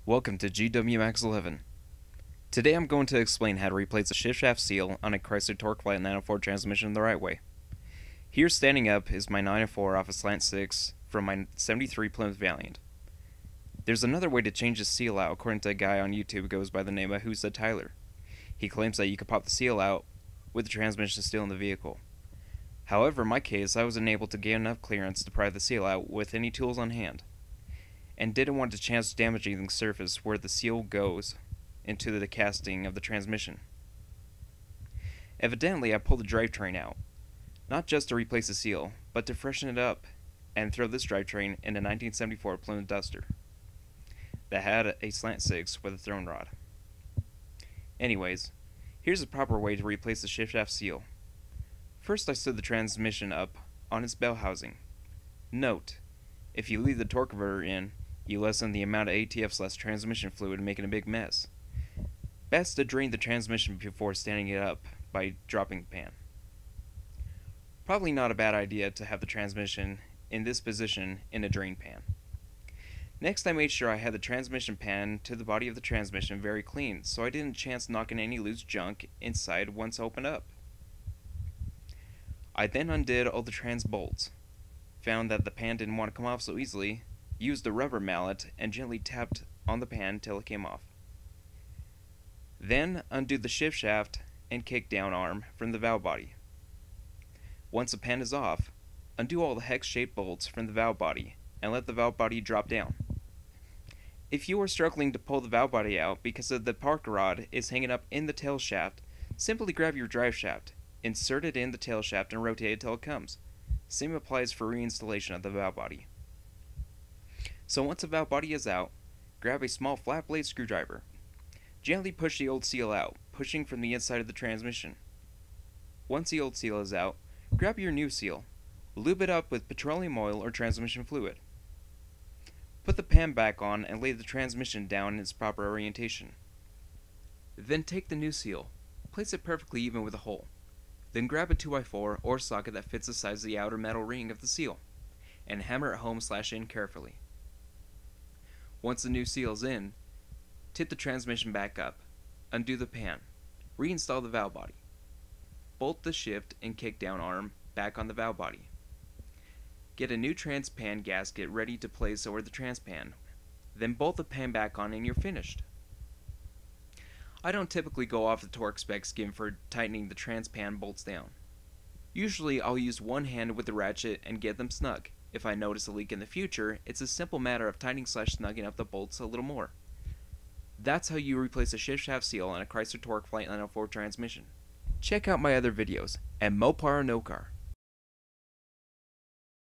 Welcome to GWMax 11. Today I'm going to explain how to replace a shift shaft seal on a Chrysler TorqueFlite 904 transmission the right way. Here standing up is my 904 off a slant 6 from my 73 Plymouth Valiant. There's another way to change the seal out according to a guy on YouTube who goes by the name of Who Said Tyler. He claims that you can pop the seal out with the transmission still in the vehicle. However, in my case, I wasn't able to get enough clearance to pry the seal out with any tools on hand, and didn't want the chance of damaging the surface where the seal goes into the casting of the transmission. Evidently, I pulled the drivetrain out, not just to replace the seal, but to freshen it up and throw this drivetrain in a 1974 Plymouth Duster that had a slant 6 with a throne rod. Anyways, here's the proper way to replace the shift shaft seal. First, I stood the transmission up on its bell housing. Note, if you leave the torque converter in, you lessen the amount of ATF/transmission fluid, making a big mess. Best to drain the transmission before standing it up by dropping the pan. Probably not a bad idea to have the transmission in this position in a drain pan. Next, I made sure I had the transmission pan to the body of the transmission very clean, so I didn't chance knocking any loose junk inside once opened up. I then undid all the trans bolts, found that the pan didn't want to come off so easily, used a rubber mallet and gently tapped on the pan till it came off. Then undo the shift shaft and kickdown arm from the valve body. Once the pan is off, undo all the hex-shaped bolts from the valve body and let the valve body drop down. If you are struggling to pull the valve body out because the park rod is hanging up in the tail shaft, simply grab your drive shaft, insert it in the tail shaft and rotate it till it comes. Same applies for reinstallation of the valve body. So once the valve body is out, grab a small flat blade screwdriver. Gently push the old seal out, pushing from the inside of the transmission. Once the old seal is out, grab your new seal. Lube it up with petroleum oil or transmission fluid. Put the pan back on and lay the transmission down in its proper orientation. Then take the new seal, place it perfectly even with a hole. Then grab a 2x4 or socket that fits the size of the outer metal ring of the seal, and hammer it home/in carefully. Once the new seal is in, tip the transmission back up, undo the pan, reinstall the valve body. Bolt the shift and kickdown arm back on the valve body. Get a new transpan gasket ready to place over the transpan, then bolt the pan back on and you're finished. I don't typically go off the torque specs given for tightening the transpan bolts down. Usually I'll use one hand with the ratchet and get them snug. If I notice a leak in the future, it's a simple matter of tightening/snugging up the bolts a little more. That's how you replace a shift shaft seal on a Chrysler TorqueFlite 904 transmission. Check out my other videos at Mopar No Car.